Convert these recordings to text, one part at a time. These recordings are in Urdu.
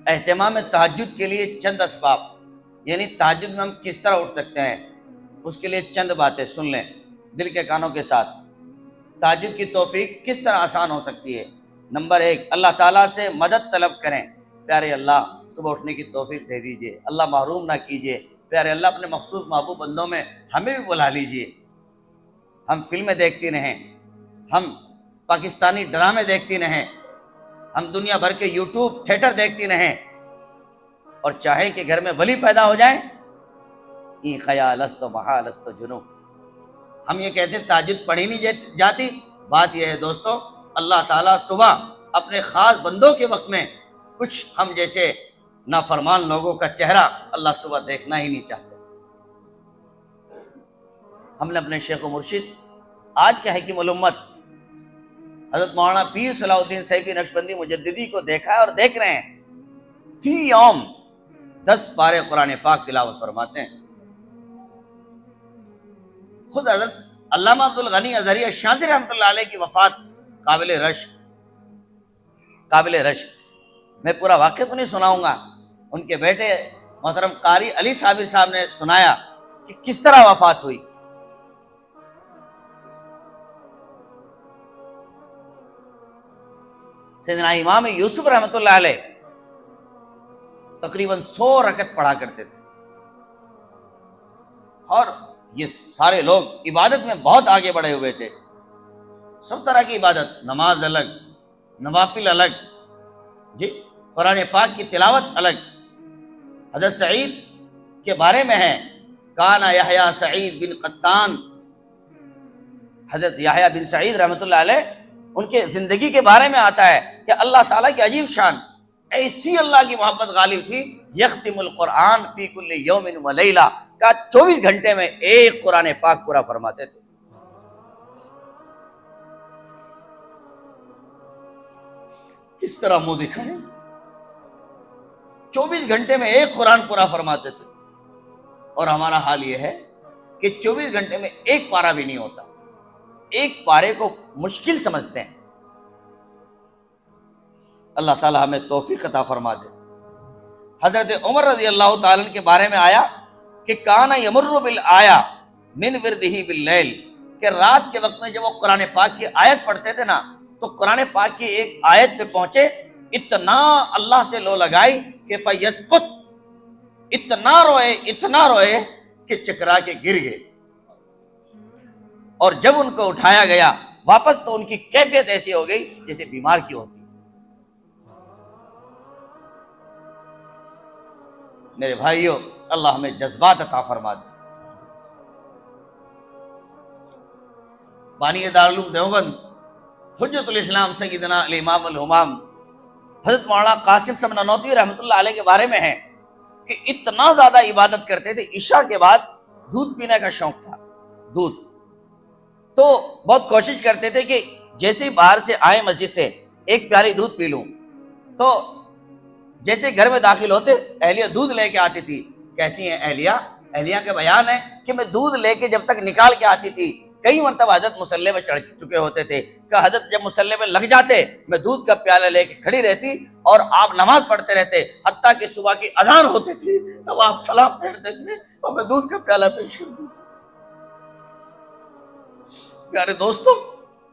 اہتمام تہجد کے لیے چند اسباب، یعنی تہجد میں ہم کس طرح اٹھ سکتے ہیں، اس کے لیے چند باتیں سن لیں دل کے کانوں کے ساتھ۔ تہجد کی توفیق کس طرح آسان ہو سکتی ہے؟ نمبر 1، اللہ تعالیٰ سے مدد طلب کریں۔ پیارے اللہ، صبح اٹھنے کی توفیق دے دیجئے، اللہ محروم نہ کیجئے۔ پیارے اللہ، اپنے مخصوص محبوب بندوں میں ہمیں بھی بلا لیجئے۔ ہم فلمیں دیکھتی رہیں، ہم پاکستانی ڈرامے دیکھتی رہیں، ہم دنیا بھر کے یوٹیوب تھیٹر دیکھتی رہیں، اور چاہے کہ گھر میں ولی پیدا ہو جائیں، این خیال است و محال است و جنو، ہم یہ کہتے ہیں تہجد پڑھی نہیں جاتی۔ بات یہ ہے دوستو، اللہ تعالیٰ صبح اپنے خاص بندوں کے وقت میں کچھ ہم جیسے نافرمان لوگوں کا چہرہ اللہ صبح دیکھنا ہی نہیں چاہتے۔ ہم نے اپنے شیخ و مرشد، آج کے حکیم الامت حضرت مولانا پیر صلاح الدین سیفی نقشبندی مجددی کو دیکھا ہے اور دیکھ رہے ہیں، فی یوم 10 پارے قرآن پاک تلاوت فرماتے ہیں۔ خود حضرت علامہ عبدالغنی اظہری الشاذلی رحمۃ اللہ علیہ کی وفات قابل رشک، میں پورا واقعہ تو نہیں سناؤں گا، ان کے بیٹے محترم قاری علی صابر صاحب نے سنایا کہ کس طرح وفات ہوئی۔ سیدنا امام یوسف رحمۃ اللہ علیہ تقریباً 100 رکعت پڑھا کرتے تھے، اور یہ سارے لوگ عبادت میں بہت آگے بڑھے ہوئے تھے، سب طرح کی عبادت، نماز الگ، نوافل الگ، جی قرآن پاک کی تلاوت الگ۔ حضرت سعید کے بارے میں ہے، کانا یحییٰ سعید بن قطان، حضرت یحییٰ بن سعید رحمۃ اللہ علیہ، ان کے زندگی کے بارے میں آتا ہے کہ اللہ تعالیٰ کی عجیب شان، ایسی اللہ کی محبت غالب تھی، یختم القرآن فی کل یوم و لیلہ، کا 24 گھنٹے میں ایک قرآن پاک پورا فرماتے تھے۔ کس طرح منہ دکھائیں، 24 گھنٹے میں ایک قرآن پورا فرماتے تھے، اور ہمارا حال یہ ہے کہ 24 گھنٹے میں ایک پارہ بھی نہیں ہوتا، ایک پارے کو مشکل سمجھتے ہیں۔ اللہ تعالی ہمیں توفیق عطا فرما دے۔ حضرت عمر رضی اللہ تعالیٰ کے بارے میں آیا کہ کانا یمر بالآیہ من ورده باللیل، کہ رات کے وقت میں جب وہ قرآن پاک کی آیت پڑھتے تھے نا، تو قرآن پاک کی ایک آیت پہ پہنچے، اتنا اللہ سے لو لگائی کہ فیسقط، اتنا روئے کہ چکرا کے گر گئے، اور جب ان کو اٹھایا گیا واپس تو ان کی کیفیت ایسی ہو گئی جیسے بیمار کی ہوتی۔ میرے بھائیوں، اللہ ہمیں جذبات عطا فرما دے۔ بانی دارالعلوم دیوبند حجت الاسلام سیدنا الامام الہمام حضرت مولانا قاسم صاحب نانوتوی رحمۃ اللہ علیہ کے بارے میں ہے کہ اتنا زیادہ عبادت کرتے تھے، عشاء کے بعد دودھ پینے کا شوق تھا، دودھ، تو بہت کوشش کرتے تھے کہ جیسے باہر سے آئے مسجد سے ایک پیالی دودھ پی لوں، تو جیسے گھر میں داخل ہوتے اہلیہ دودھ لے کے آتی تھی، کہتی ہیں اہلیہ کا بیان ہے کہ میں دودھ لے کے جب تک نکال کے آتی تھی، کئی مرتبہ حضرت مصلی پہ چڑھ چکے ہوتے تھے کہ حضرت جب مصلی پہ لگ جاتے، میں دودھ کا پیالہ لے کے کھڑی رہتی اور آپ نماز پڑھتے رہتے، حتیٰ کہ صبح کی اذان ہوتی تھی تب آپ سلام پھیرتے تھے اور میں دودھ کا پیالہ پیش کرتی۔ پیارے دوستو،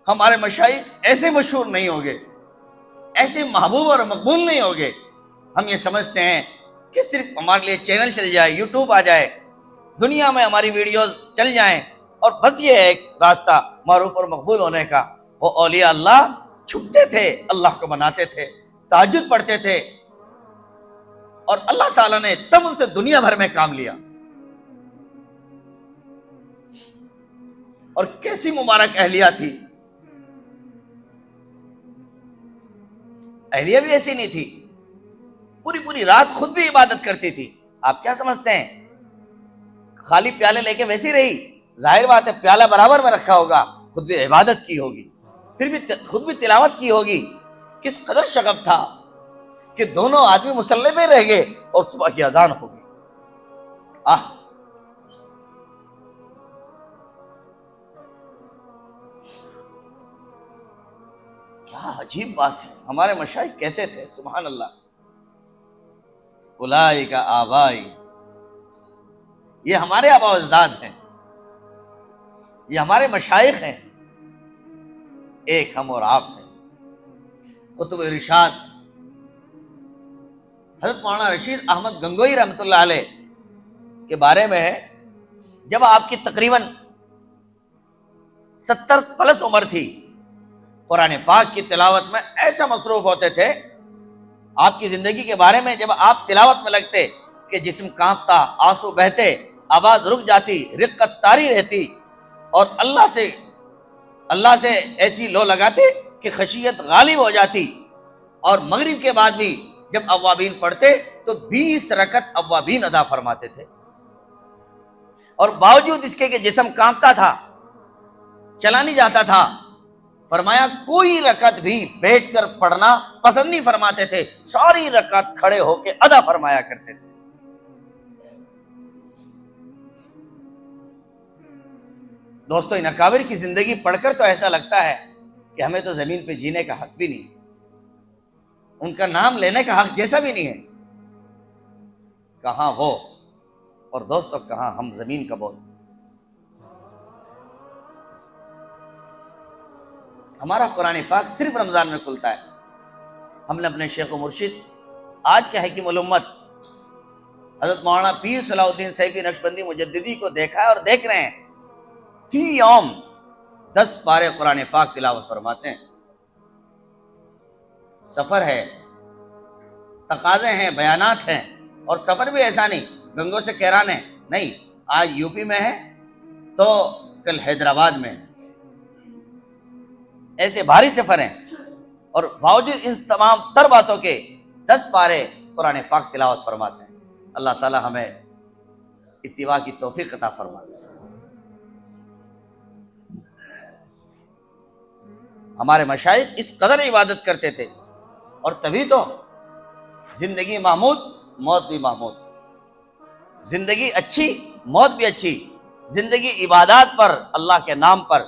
ہمارے مشائخ ایسے مشہور نہیں ہوگے، ایسے محبوب اور مقبول نہیں ہوگے۔ ہم یہ سمجھتے ہیں کہ صرف ہمارے لیے چینل چل جائے، یوٹیوب آ جائے، دنیا میں ہماری ویڈیوز چل جائیں، اور بس یہ ہے ایک راستہ معروف اور مقبول ہونے کا۔ وہ اولیاء اللہ چھپتے تھے، اللہ کو مناتے تھے، تہجد پڑھتے تھے، اور اللہ تعالیٰ نے تب ان سے دنیا بھر میں کام لیا۔ اور کیسی مبارک اہلیہ تھی، اہلیہ بھی ایسی نہیں تھی، پوری رات خود بھی عبادت کرتی تھی۔ آپ کیا سمجھتے ہیں خالی پیالے لے کے ویسی رہی؟ ظاہر بات ہے پیالہ برابر میں رکھا ہوگا، خود بھی عبادت کی ہوگی، پھر بھی خود بھی تلاوت کی ہوگی۔ کس قدر شغف تھا کہ دونوں آدمی مصلی پہ رہ گئے اور صبح کی اذان ہو گئی۔ کیا عجیب بات ہے، ہمارے مشائخ کیسے تھے، سبحان اللہ۔ اولئک آبائی، یہ ہمارے آباء و اجداد ہیں، یہ ہمارے مشائخ ہیں، ایک ہم اور آپ ہیں۔ قطب ارشاد حضرت مولانا رشید احمد گنگوئی رحمۃ اللہ علیہ کے بارے میں ہے، جب آپ کی تقریباً 70 پلس عمر تھی، قرآن پاک کی تلاوت میں ایسا مصروف ہوتے تھے، آپ کی زندگی کے بارے میں جب آپ تلاوت میں لگتے کہ جسم کانپتا، آنسو بہتے، آواز رک جاتی، رقت طاری رہتی، اور اللہ سے ایسی لو لگاتے کہ خشیت غالب ہو جاتی، اور مغرب کے بعد بھی جب اوابین پڑھتے تو 20 رکعت اوابین ادا فرماتے تھے، اور باوجود اس کے کہ جسم کانپتا تھا، چلا نہیں جاتا تھا، فرمایا کوئی رکعت بھی بیٹھ کر پڑھنا پسند نہیں فرماتے تھے، ساری رکعت کھڑے ہو کے ادا فرمایا کرتے تھے۔ دوستو، ان اکابر کی زندگی پڑھ کر تو ایسا لگتا ہے کہ ہمیں تو زمین پہ جینے کا حق بھی نہیں، ان کا نام لینے کا حق جیسا بھی نہیں ہے۔ کہاں وہ اور دوستو کہاں ہم زمین کا بول۔ ہمارا قرآن پاک صرف رمضان میں کھلتا ہے۔ ہم نے اپنے شیخ و مرشد، آج کے حکیم الامت حضرت مولانا پیر صلاح الدین سیفی نقشبندی مجددی کو دیکھا ہے اور دیکھ رہے ہیں، فی یوم 10 پارے قرآن پاک تلاوت فرماتے ہیں۔ سفر ہے، تقاضے ہیں، بیانات ہیں، اور سفر بھی ایسا نہیں گنگوں سے کیران ہے، نہیں، آج یو پی میں ہے تو کل حیدرآباد میں ہے، ایسے بھاری سفر ہیں، اور باوجود ان تمام تر باتوں کے 10 پارے قرآن پاک تلاوت فرماتے ہیں۔ اللہ تعالی ہمیں اتباع کی توفیق عطا فرمائے۔ ہمارے مشائخ اس قدر عبادت کرتے تھے، اور تبھی تو زندگی محمود، موت بھی محمود، زندگی اچھی، موت بھی اچھی، زندگی عبادات پر، اللہ کے نام پر۔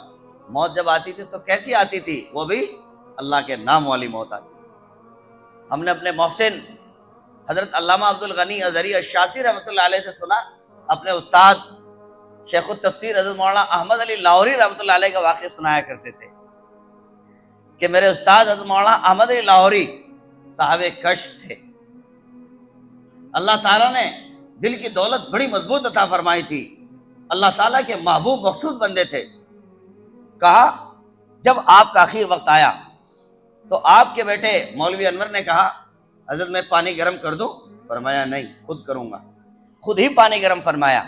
موت جب آتی تھی تو کیسی آتی تھی؟ وہ بھی اللہ کے نام والی موت آتی تھی۔ ہم نے اپنے محسن حضرت علامہ عبدالغنی ازہری الشاذی رحمۃ اللہ علیہ سے سنا، اپنے استاد شیخ التفسیر حضرت مولانا احمد علی لاہوری رحمۃ اللہ علیہ کا واقعہ سنایا کرتے تھے کہ میرے استاد حضرت مولانا احمد علی لاہوری صاحب کشف تھے، اللہ تعالیٰ نے دل کی دولت بڑی مضبوط عطا فرمائی تھی، اللہ تعالیٰ کے محبوب مخصوص بندے تھے۔ کہا جب آپ کا آخری وقت آیا تو آپ کے بیٹے مولوی انور نے کہا حضرت میں پانی گرم کر دوں؟ فرمایا نہیں، خود کروں گا۔ خود ہی پانی گرم فرمایا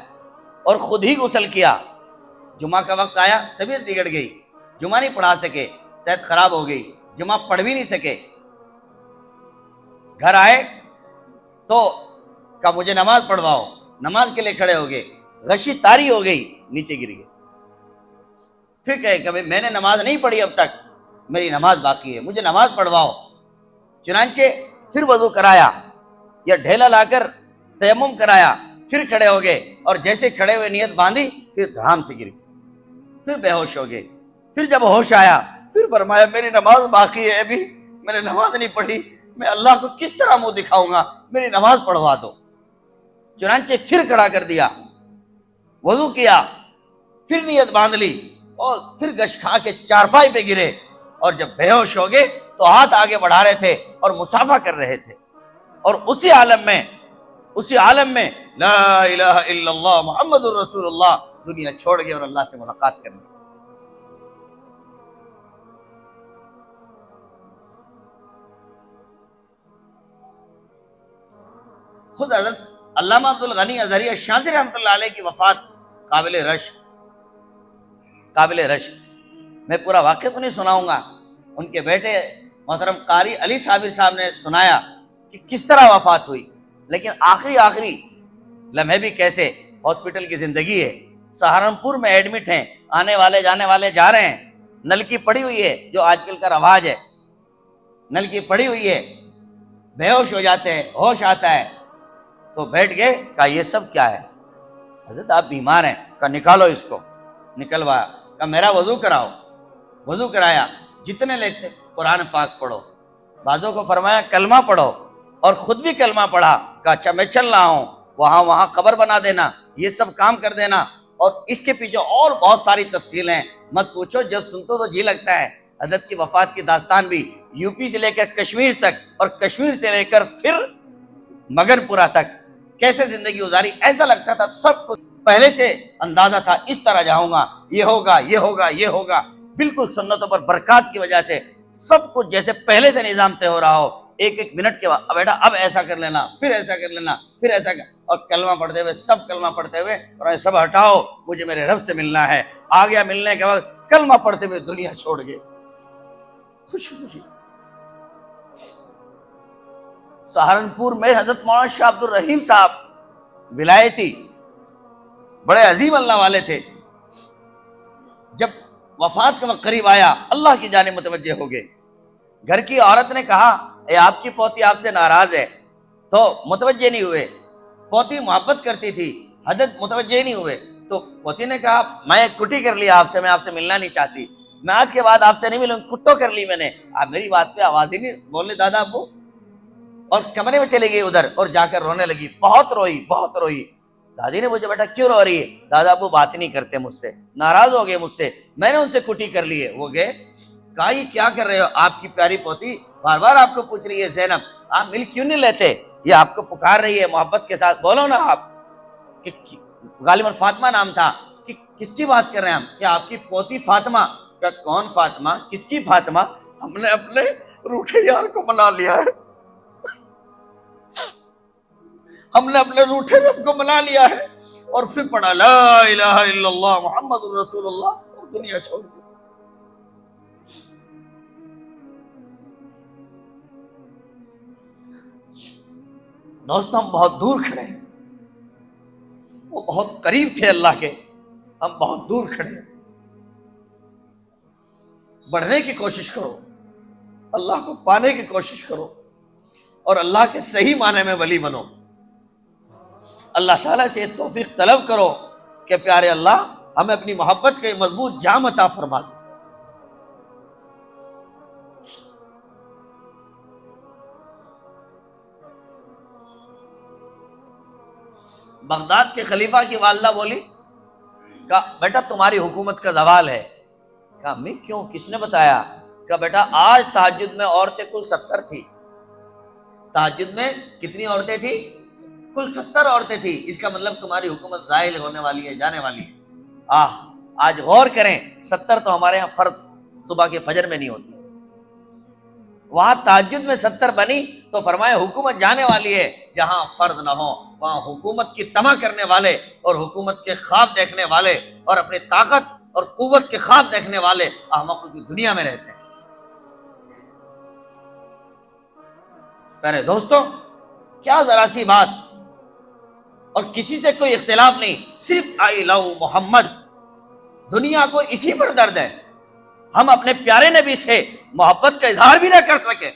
اور خود ہی غسل کیا۔ جمعہ کا وقت آیا، طبیعت بگڑ گئی، جمعہ نہیں پڑھا سکے، صحت خراب ہو گئی، جمعہ پڑھ بھی نہیں سکے۔ گھر آئے تو کہا مجھے نماز پڑھواؤ، نماز کے لیے کھڑے ہو گئے، غشی طاری ہو گئی، نیچے گر گئے۔ پھر کہے کہ میں نے نماز نہیں پڑھی اب تک، میری نماز باقی ہے، مجھے نماز پڑھواؤ۔ چنانچہ پھر وضو کرایا یا ڈھیلا لا کر تیمم کرایا، پھر کھڑے ہو گئے، اور جیسے کھڑے ہوئے نیت باندھی پھر دھڑام سے گر گئے، پھر بے ہوش ہو گئے۔ پھر جب ہوش آیا پھر فرمایا میری نماز باقی ہے، ابھی میں نے نماز نہیں پڑھی، میں اللہ کو کس طرح منہ دکھاؤں گا، میری نماز پڑھوا دو۔ چنانچہ پھر کھڑا کر دیا، وضو کیا، پھر نیت باندھ لی، اور پھر گش کھا کے چارپائی پہ گرے، اور جب بے ہوش ہو گئے تو ہاتھ آگے بڑھا رہے تھے اور مصافحہ کر رہے تھے، اور اسی عالم میں لا الہ الا اللہ محمد الرسول اللہ دنیا چھوڑ گئے اور اللہ سے ملاقات کرنے۔ خود حضرت علامہ عبدالغنی ازہری الشاذی رحمۃ اللہ علیہ کی وفات قابل رشک۔ میں پورا واقعہ تو نہیں سناؤں گا، ان کے بیٹے محترم قاری علی صابر صاحب نے سنایا کہ کس طرح وفات ہوئی، لیکن آخری لمحے بھی کیسے۔ ہاسپٹل کی زندگی ہے، سہارنپور میں ایڈمٹ ہیں، آنے والے جانے والے جا رہے ہیں، نلکی پڑی ہوئی ہے، جو آج کل کا رواج ہے، نلکی پڑی ہوئی ہے، بے ہوش ہو جاتے ہیں، ہوش آتا ہے تو بیٹھ گئے۔ کہا یہ سب کیا ہے؟ حضرت آپ بیمار ہیں۔ کہا نکالو اس کو۔ نکلوایا، کہا میرا وضو کراؤ۔ وضو کرایا، جتنے لیتے قرآن پاک پڑھو، بعضوں کو فرمایا کلمہ پڑھو، اور خود بھی کلمہ پڑھا، کہا اچھا میں چل رہا ہوں، وہاں قبر بنا دینا، یہ سب کام کر دینا، اور اس کے پیچھے اور بہت ساری تفصیلیں مت پوچھو، جب سنتے تو جی لگتا ہے۔ حضرت کی وفات کی داستان بھی یو پی سے لے کر کشمیر تک، اور کشمیر سے لے کر پھر مگن پورہ تک کیسے زندگی گزاری، ایسا لگتا تھا سب کچھ پہلے سے اندازہ تھا، اس طرح جاؤں گا، یہ ہوگا یہ ہوگا یہ ہوگا، بالکل سنتوں پر برکات کی وجہ سے سب کچھ جیسے پہلے سے نظام طے ہو رہا ہو، ایک ایک منٹ کے بعد بیٹا اب ایسا کر لینا، پھر ایسا کر لینا، پھر ایسا کر، اور کلمہ پڑھتے ہوئے سب کلمہ پڑھتے ہوئے، اور سب ہٹاؤ مجھے میرے رب سے ملنا ہے، آ گیا ملنے کے بعد کلمہ پڑھتے ہوئے دنیا چھوڑ گئے، خوشی خوشی۔ سہارنپور میں حضرت مولانا شاہ عبد الرحیم صاحب ولایتی بڑے عظیم اللہ والے تھے، جب وفات کا وقت قریب آیا اللہ کی جانب متوجہ ہو گئے، گھر کی عورت نے کہا اے آپ کی پوتی آپ سے ناراض ہے، تو متوجہ نہیں ہوئے، پوتی محبت کرتی تھی، حضرت متوجہ نہیں ہوئے، تو پوتی نے کہا میں کٹی کر لی آپ سے، میں آپ سے ملنا نہیں چاہتی، میں آج کے بعد آپ سے نہیں ملوں، کٹو کر لی میں نے، آپ میری بات پہ آواز ہی نہیں بولنے دادا ابو، اور کمرے میں چلے گئی ادھر اور جا کر رونے لگی، بہت روئی بہت روئی۔ دادی نے پوچھا بیٹا کیوں رو رہی ہے؟ دادا ابو بات نہیں کرتے مجھ سے، ناراض ہو گئے مجھ سے، میں نے ان سے کٹی کر لی ہے، وہ گئے، کہا یہ کیا کر رہے ہو؟ آپ کی پیاری پوتی بار بار آپ کو پوچھ رہی ہے زینب آپ مل کیوں نہیں لیتے، یہ آپ کو پکار رہی ہے محبت کے ساتھ، بولو نا آپ، کہ غالباً فاطمہ نام تھا، کہ کس کی بات کر رہے ہیں ہم؟ کہ آپ کی پوتی فاطمہ؟ کہ کون فاطمہ؟ کس کی فاطمہ؟ ہم نے اپنے روٹھے یار کو منا لیا ہے، ہم نے اپنے روٹھے رب کو منا لیا ہے، اور پھر پڑھا لا الہ الا اللہ محمد رسول اللہ، اور دنیا چھوڑ دی۔ دوست ہم بہت دور کھڑے ہیں، وہ بہت قریب تھے اللہ کے، ہم بہت دور کھڑے ہیں، بڑھنے کی کوشش کرو، اللہ کو پانے کی کوشش کرو، اور اللہ کے صحیح معنی میں ولی بنو، اللہ تعالیٰ سے توفیق طلب کرو کہ پیارے اللہ ہمیں اپنی محبت کے مضبوط جام عطا فرما دے۔ بغداد کے خلیفہ کی والدہ بولی، کہا بیٹا تمہاری حکومت کا زوال ہے، کہا امی کیوں، کس نے بتایا؟ کہا بیٹا آج تہجد میں عورتیں کل 70 تھی، تہجد میں کتنی عورتیں تھی؟ کل 70 عورتیں تھی، اس کا مطلب تمہاری حکومت زائل ہونے والی ہے، جانے والی ہے۔ آج غور کریں، 70 تو ہمارے ہاں فرض صبح کے فجر میں نہیں ہوتی، وہاں تہجد میں 70 بنی تو فرمایا حکومت جانے والی ہے، جہاں فرض نہ ہو وہاں حکومت کی طمع کرنے والے اور حکومت کے خواب دیکھنے والے اور اپنی طاقت اور قوت کے خواب دیکھنے والے احمقوں کی دنیا میں رہتے ہیں۔ پیارے دوستوں، کیا ذرا سی بات، اور کسی سے کوئی اختلاف نہیں، صرف آئی لو محمد، دنیا کو اسی پر درد ہے، ہم اپنے پیارے نبی سے محبت کا اظہار بھی نہ کر سکے۔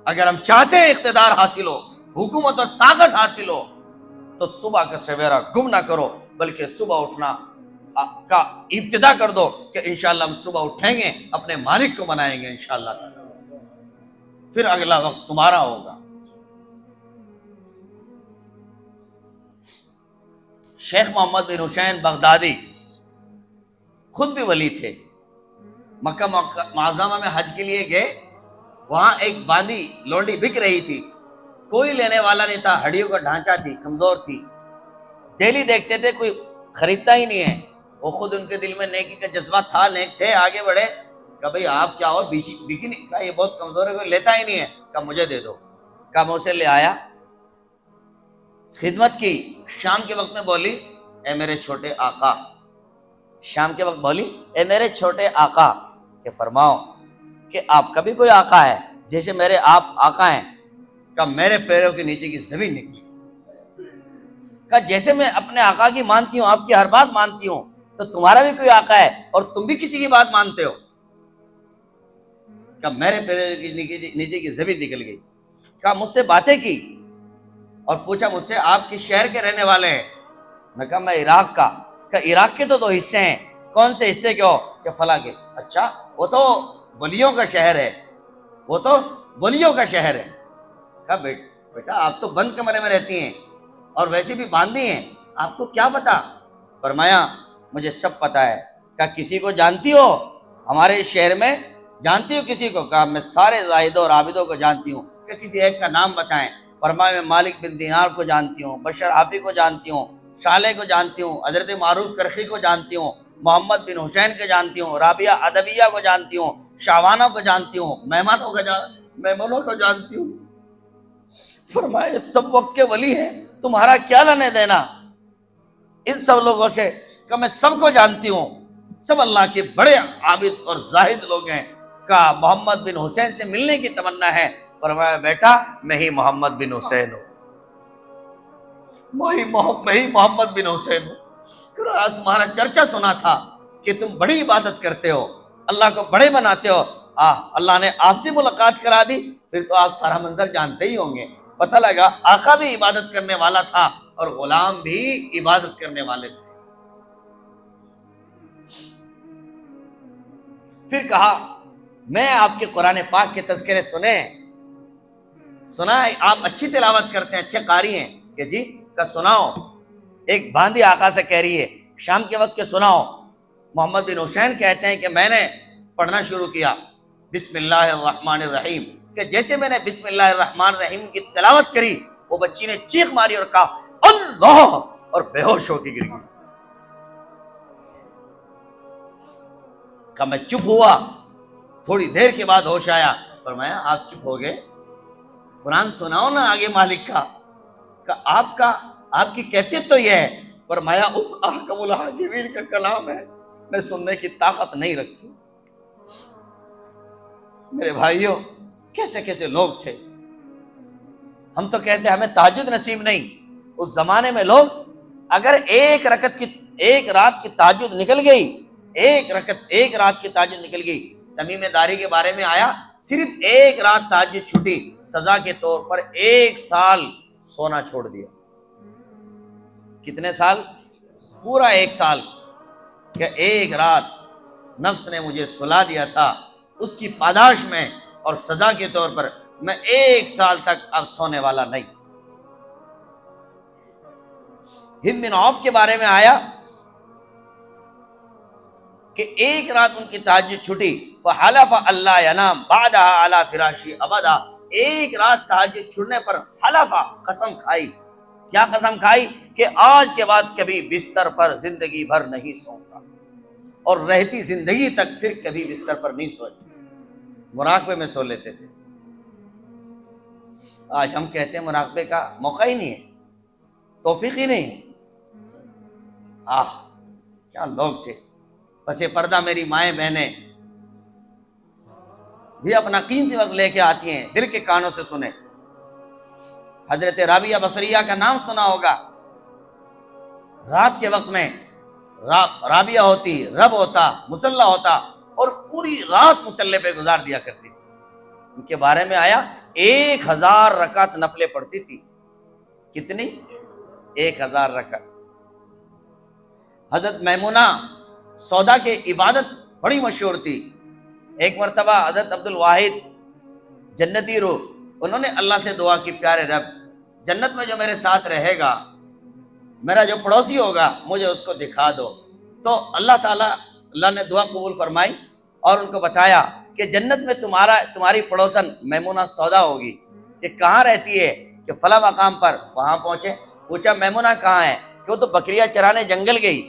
اگر ہم چاہتے ہیں اقتدار حاصل ہو، حکومت اور طاقت حاصل ہو، تو صبح کا سویرا گم نہ کرو، بلکہ صبح اٹھنا کا ابتدا کر دو کہ انشاءاللہ ہم صبح اٹھیں گے، اپنے مالک کو منائیں گے انشاءاللہ تعالی، پھر اگلا وقت تمہارا ہوگا۔ شیخ محمد بن حسین بغدادی خود بھی ولی تھے، مکہ معظمہ میں حج کے لیے گئے، وہاں ایک باندی لونڈی بک رہی تھی، کوئی لینے والا نہیں تھا، ہڈیوں کا ڈھانچہ تھی، کمزور تھی، ڈیلی دیکھتے تھے کوئی خریدتا ہی نہیں ہے، وہ خود ان کے دل میں نیکی کا جذبہ تھا، نیک تھے، آگے بڑھے، کہا بھئی آپ کیا ہو، بکی نہیں؟ کہا یہ بہت کمزور ہے، کوئی لیتا ہی نہیں ہے، کہا مجھے دے دو، کہا میں اسے لے آیا، خدمت کی، شام کے وقت میں بولی اے میرے چھوٹے آقا، شام کے وقت بولی اے میرے چھوٹے آقا، کہ فرماؤ کہ آپ کا بھی کوئی آقا ہے جیسے میرے آپ آقا ہیں؟ کہ میرے پیروں کے نیچے کی زمین نکلی، کہ جیسے میں اپنے آقا کی مانتی ہوں، آپ کی ہر بات مانتی ہوں، تو تمہارا بھی کوئی آقا ہے اور تم بھی کسی کی بات مانتے ہو؟ کہ میرے پیروں کے نیچے کی زمین نکل گئی، کہ مجھ سے باتیں کی اور پوچھا مجھ سے آپ کس شہر کے رہنے والے ہیں؟ میں کہا میں عراق کا، کہ عراق کے تو 2 حصے ہیں، کون سے حصے کے ہو؟ کہ فلاں کے۔ اچھا وہ تو ولیوں کا شہر ہے، وہ تو ولیوں کا شہر ہے۔ کہا بیٹا آپ تو بند کمرے میں رہتی ہیں اور ویسے بھی باندھی ہیں، آپ کو کیا پتا؟ فرمایا مجھے سب پتا ہے۔ کہا کسی کو جانتی ہو ہمارے اس شہر میں؟ جانتی ہو کسی کو؟ کہا میں سارے زاہدوں اور عابدوں کو جانتی ہوں۔ کہ کسی ایک کا نام بتائیں۔ فرمایا میں مالک بن دینار کو جانتی ہوں، بشر حافی کو جانتی ہوں، صالح کو جانتی ہوں، حضرت معروف کرخی کو جانتی ہوں، محمد بن حسین کو جانتی ہوں، رابعہ ادبیہ کو جانتی ہوں، شاوانہ کو جانتی ہوں، میمونوں کو جانتی ہوں۔ فرمایا سب وقت کے ولی ہیں، تمہارا کیا لینے دینا ان سب لوگوں سے؟ کہ میں سب کو جانتی ہوں، سب اللہ کے بڑے عابد اور زاہد لوگ ہیں۔ کہا محمد بن حسین سے ملنے کی تمنا ہے؟ فرمایا بیٹا میں ہی محمد بن حسین ہوں، میں ہی محمد بن حسین ہوں۔ تمہارا چرچا سنا تھا کہ تم بڑی عبادت کرتے ہو، اللہ کو بڑے بناتے ہو، اللہ نے آپ سے ملاقات کرا دی، پھر تو آپ سارا منظر جانتے ہی ہوں گے۔ پتہ لگا آقا بھی عبادت کرنے والا تھا اور غلام بھی عبادت کرنے والے تھے۔ پھر کہا میں آپ کے قرآن پاک کے تذکرے سنا آپ اچھی تلاوت کرتے ہیں، اچھے قاری ہیں، کہ جی کا سناؤ۔ ایک باندھی آقا سے کہہ رہی ہے شام کے وقت کے سناؤ۔ محمد بن حسین کہتے ہیں کہ میں نے پڑھنا شروع کیا بسم اللہ الرحمن الرحیم، کہ جیسے میں نے بسم اللہ الرحمن الرحیم کی تلاوت کری وہ بچی نے چیخ ماری اور کہا اللہ، اور بے ہوش ہو کے گر گئی۔ کہ میں چپ ہوا، تھوڑی دیر کے بعد ہوش آیا۔ فرمایا آپ چپ ہو گئے، قرآن سناؤ نا آگے مالک کا۔ کہ آپ کی کیفیت تو یہ ہے۔ فرمایا اس احکم الحاکمین کا کلام ہے، میں سننے کی طاقت نہیں رکھتی۔ میرے بھائیوں کیسے کیسے لوگ تھے، ہم تو کہتے ہیں ہمیں تہجد نصیب نہیں۔ اس زمانے میں لوگ اگر ایک رات کی تہجد نکل گئی، ایک رات کی تہجد نکل گئی، تمیم داری کے بارے میں آیا صرف ایک رات تہجد چھٹی، سزا کے طور پر 1 سال سونا چھوڑ دیا۔ کتنے سال؟ پورا 1 سال۔ کہ ایک رات نفس نے مجھے سلا دیا تھا، اس کی پاداش میں اور سزا کے طور پر میں 1 سال تک اب سونے والا نہیں۔ ہند بن عوف کے بارے میں آیا کہ ایک رات ان کی تہجد چھٹی، فحلف اللہ ینام بعدها علی فراشی ابدا۔ ایک رات تہجد چھڑنے پر حلف، قسم کھائی۔ کیا قسم کھائی؟ کہ آج کے بعد کبھی بستر پر زندگی بھر نہیں سوؤں گا، اور رہتی زندگی تک پھر کبھی بستر پر نہیں سوئے، مراقبے میں سو لیتے تھے۔ آج ہم کہتے ہیں مراقبے کا موقع ہی نہیں ہے، توفیق ہی نہیں ہے۔ کیا لوگ تھے۔ پس پردہ میری مائیں بہنیں بھی اپنا قیمتی وقت لے کے آتی ہیں، دل کے کانوں سے سنیں۔ حضرت رابعہ بصریہ کا نام سنا ہوگا۔ رات کے وقت میں رابعہ ہوتی، رب ہوتا، مصلی ہوتا، اور پوری رات مصلی پہ گزار دیا کرتی تھی۔ ان کے بارے میں آیا 1000 رکعت نفلیں پڑھتی تھی۔ کتنی؟ 1000 رکعت۔ حضرت میمونہ سودا کی عبادت بڑی مشہور تھی۔ ایک مرتبہ حضرت عبد الواحد جنتی روح، انہوں نے اللہ سے دعا کی پیارے رب جنت میں جو میرے ساتھ رہے گا، میرا جو پڑوسی ہوگا، مجھے اس کو دکھا دو۔ تو اللہ نے دعا قبول فرمائی اور ان کو بتایا کہ جنت میں تمہاری پڑوسن میمونہ سودا ہوگی۔ کہ کہاں رہتی ہے؟ کہ فلاں مقام پر۔ وہاں پہنچے، پوچھا میمونہ کہاں ہے؟ کہ وہ تو بکریاں چرانے جنگل گئی۔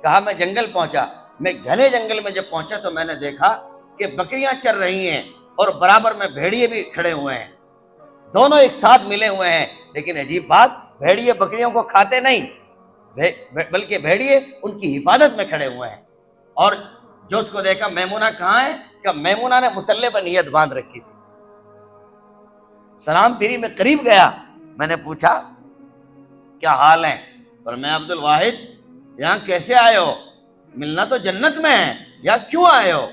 کہا میں جنگل پہنچا۔ میں گھنے جنگل میں جب پہنچا تو میں نے دیکھا کہ بکریاں چر رہی ہیں اور برابر میں بھیڑیے بھی کھڑے ہوئے ہیں، دونوں ایک ساتھ ملے ہوئے ہیں۔ لیکن عجیب بات، بھیڑیے بکریوں کو کھاتے نہیں، بلکہ بھیڑیے ان کی حفاظت میں کھڑے ہوئے ہیں۔ اور جو اس کو دیکھا میمونہ کہاں ہے؟ کہ میمونہ نے مصلی پر نیت باندھ رکھی تھی۔ سلام پھری، میں قریب گیا، میں نے پوچھا کیا حال ہے؟ فرمایا عبد الواحد یہاں کیسے آئے ہو؟ ملنا تو جنت میں ہے، یہاں کیوں آئے ہو؟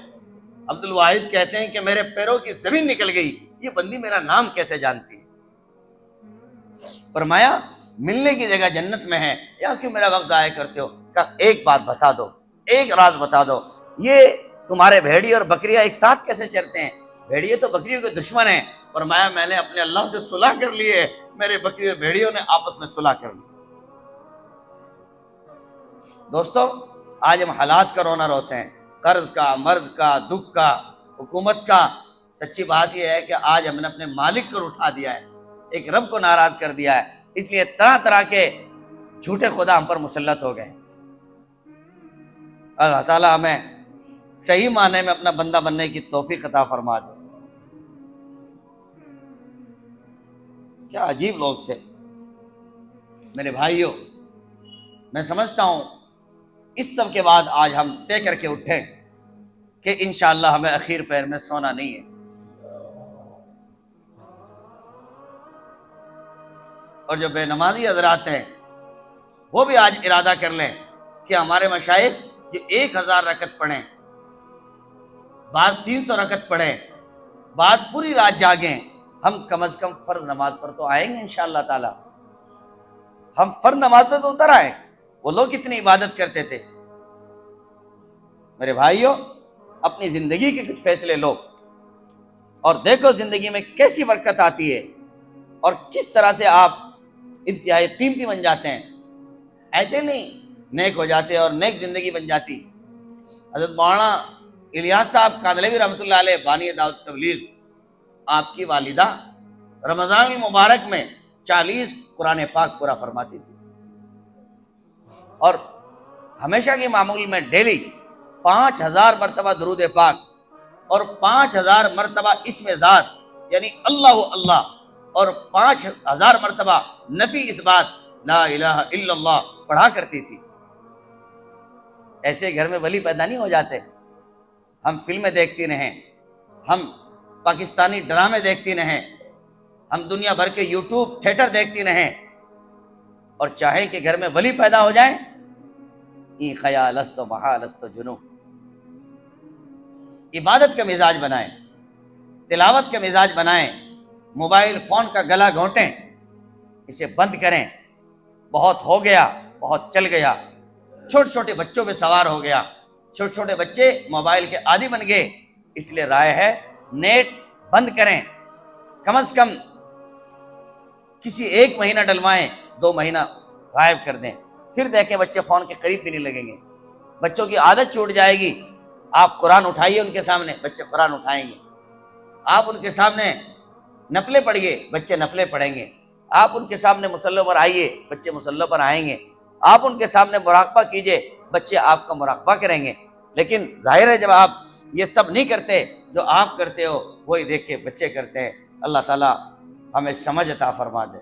عبد الواحد کہتے ہیں کہ میرے پیروں کی زمین نکل گئی، یہ بندی میرا نام کیسے جانتی ہے؟ فرمایا ملنے کی جگہ جنت میں ہے، یہاں کیوں میرا وقت ضائع کرتے ہو؟ کہا ایک بات بتا دو، ایک راز بتا دو، یہ تمہارے بھیڑی اور بکریاں ایک ساتھ کیسے چرتے ہیں؟ بھیڑیے تو بکریوں کے دشمن ہیں، فرمایا میں نے اپنے اللہ سے صلح کر لی ہے، میرے بکری اور بھیڑیوں نے آپس میں صلح کر لی۔ دوستو آج ہم حالات کا رونا روتے ہیں، قرض کا، مرض کا، دکھ کا، حکومت کا۔ سچی بات یہ ہے کہ آج ہم نے اپنے مالک کو اٹھا دیا ہے، ایک رب کو ناراض کر دیا ہے، اس لیے طرح طرح کے جھوٹے خدا ہم پر مسلط ہو گئے۔ اللہ تعالیٰ ہمیں صحیح معنی میں اپنا بندہ بننے کی توفیق عطا فرما دے۔ کیا عجیب لوگ تھے میرے بھائیوں، میں سمجھتا ہوں اس سب کے بعد آج ہم طے کر کے اٹھیں کہ انشاءاللہ ہمیں اخیر پیر میں سونا نہیں ہے، اور جو بے نمازی حضرات ہیں وہ بھی آج ارادہ کر لیں کہ ہمارے مشائخ جو 1000 رکعت پڑھیں، بعد 300 رکعت پڑھیں، بعد پوری رات جاگیں، ہم کم از کم فرض نماز پر تو آئیں گے انشاءاللہ تعالی۔ ہم فرض نماز پر تو اتر آئیں۔ وہ لوگ کتنی عبادت کرتے تھے۔ میرے بھائیوں، اپنی زندگی کے کچھ فیصلے لو اور دیکھو زندگی میں کیسی برکت آتی ہے اور کس طرح سے آپ انتہائی قیمتی بن جاتے ہیں۔ ایسے نہیں نیک ہو جاتے اور نیک زندگی بن جاتی۔ حضرت مولانا الیاس صاحب کاندھلوی رحمۃ اللہ علیہ بانی دعوت تبلیغ، آپ کی والدہ رمضان المبارک میں 40 قرآن پاک پورا فرماتی تھی، اور ہمیشہ کے معمول میں ڈیلی 5000 مرتبہ درود پاک اور 5000 مرتبہ اسم ذات یعنی اللہ اللہ، اور 5000 مرتبہ نفی اس بات لا الہ الا اللہ پڑھا کرتی تھی۔ ایسے گھر میں ولی پیدا نہیں ہو جاتے۔ ہم فلمیں دیکھتی رہیں، ہم پاکستانی ڈرامے دیکھتی رہیں، ہم دنیا بھر کے یوٹیوب تھیٹر دیکھتی رہیں، اور چاہیں کہ گھر میں ولی پیدا ہو جائیں، ای خیال است و محال است و جنو۔ عبادت کا مزاج بنائیں، تلاوت کا مزاج بنائیں، موبائل فون کا گلا گھونٹیں، اسے بند کریں۔ بہت ہو گیا، بہت چل گیا، چھوٹے چھوٹے بچوں پہ سوار ہو گیا، چھوٹے چھوٹے بچے موبائل کے عادی بن گئے۔ اس لیے رائے ہے نیٹ بند کریں، کم از کم کسی 1 مہینہ ڈلوائیں، 2 مہینہ غائب کر دیں، پھر دیکھیں بچے فون کے قریب بھی نہیں لگیں گے۔ بچوں کی عادت چھوٹ جائے گی۔ آپ قرآن اٹھائیے ان کے سامنے، بچے قرآن اٹھائیں گے۔ آپ ان کے سامنے نفلیں پڑھیے، بچے نفلیں پڑھیں گے۔ آپ ان کے سامنے مصلی پر آئیے، بچے مصلی پر آئیں گے۔ آپ ان کے سامنے مراقبہ کیجئے، بچے آپ کا مراقبہ کریں گے۔ لیکن ظاہر ہے جب آپ یہ سب نہیں کرتے، جو آپ کرتے ہو وہی دیکھ کے بچے کرتے ہیں۔ اللہ تعالیٰ ہمیں سمجھ عطا فرما دے۔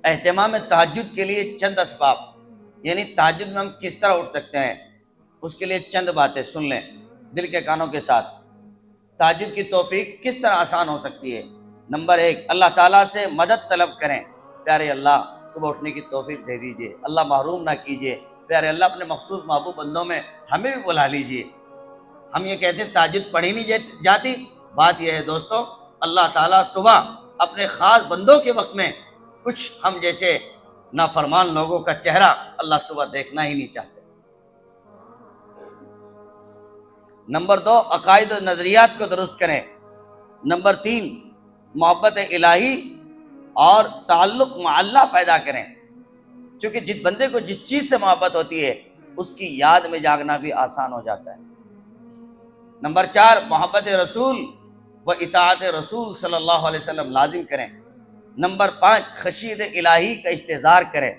اہتمام تہجد کے لیے چند اسباب، یعنی تہجد میں ہم کس طرح اٹھ سکتے ہیں، اس کے لیے چند باتیں سن لیں دل کے کانوں کے ساتھ۔ تہجد کی توفیق کس طرح آسان ہو سکتی ہے؟ نمبر 1، اللہ تعالیٰ سے مدد طلب کریں۔ پیارے اللہ صبح اٹھنے کی توفیق دے دیجئے، اللہ محروم نہ کیجئے۔ پیارے اللہ اپنے مخصوص محبوب بندوں میں ہمیں بھی بلا لیجئے۔ ہم یہ کہتے ہیں تہجد پڑھی نہیں جاتی، بات یہ ہے دوستو، اللہ تعالیٰ صبح اپنے خاص بندوں کے وقت میں کچھ ہم جیسے نافرمان لوگوں کا چہرہ اللہ صبح دیکھنا ہی نہیں چاہتے۔ نمبر 2، عقائد و نظریات کو درست کریں۔ نمبر 3، محبت الہی اور تعلق مع اللہ پیدا کریں، چونکہ جس بندے کو جس چیز سے محبت ہوتی ہے اس کی یاد میں جاگنا بھی آسان ہو جاتا ہے۔ نمبر 4، محبت رسول و اطاعت رسول صلی اللہ علیہ وسلم لازم کریں۔ نمبر 5، خشیت الہی کا استحضار کریں۔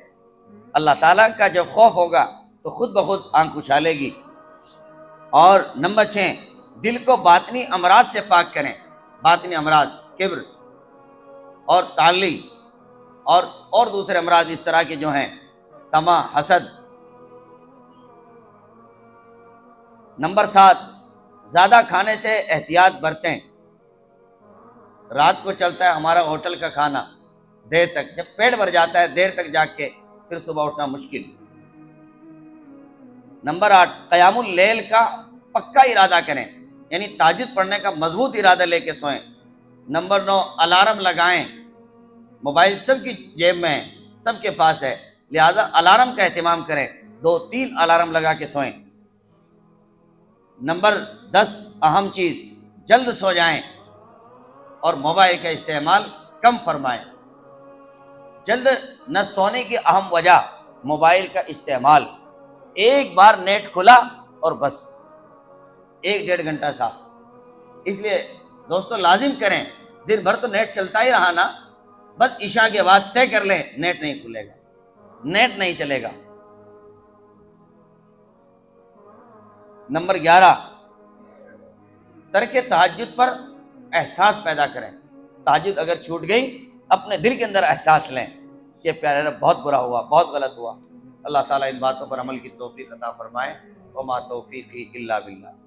اللہ تعالیٰ کا جب خوف ہوگا تو خود بخود آنکھ اچھالے گی۔ اور نمبر 6، دل کو باطنی امراض سے پاک کریں۔ باطنی امراض، کبر اور تعلی اور دوسرے امراض اس طرح کے جو ہیں، طمع، حسد۔ نمبر 7، زیادہ کھانے سے احتیاط برتیں۔ رات کو چلتا ہے ہمارا ہوٹل کا کھانا دیر تک، جب پیٹ بھر جاتا ہے دیر تک جاگ کے پھر صبح اٹھنا مشکل۔ نمبر 8، قیام اللیل کا پکا ارادہ کریں، یعنی تہجد پڑھنے کا مضبوط ارادہ لے کے سوئیں۔ نمبر 9، الارم لگائیں۔ موبائل سب کی جیب میں ہے، سب کے پاس ہے، لہذا الارم کا اہتمام کریں، 2-3 الارم لگا کے سوئیں۔ نمبر 10، اہم چیز، جلد سو جائیں اور موبائل کا استعمال کم فرمائیں۔ جلد نہ سونے کی اہم وجہ موبائل کا استعمال، ایک بار نیٹ کھلا اور بس 1-1.5 گھنٹہ صاف۔ اس لیے دوستو لازم کریں، دن بھر تو نیٹ چلتا ہی رہا نا، بس عشاء کے بعد طے کر لیں نیٹ نہیں کھلے گا، نیٹ نہیں چلے گا۔ نمبر 11، ترک تہجد پر احساس پیدا کریں۔ تہجد اگر چھوٹ گئی، اپنے دل کے اندر احساس لیں کہ پیارے رب بہت برا ہوا، بہت غلط ہوا۔ اللہ تعالیٰ ان باتوں پر عمل کی توفیق عطا فرمائے۔ وما توفیقی الا باللہ۔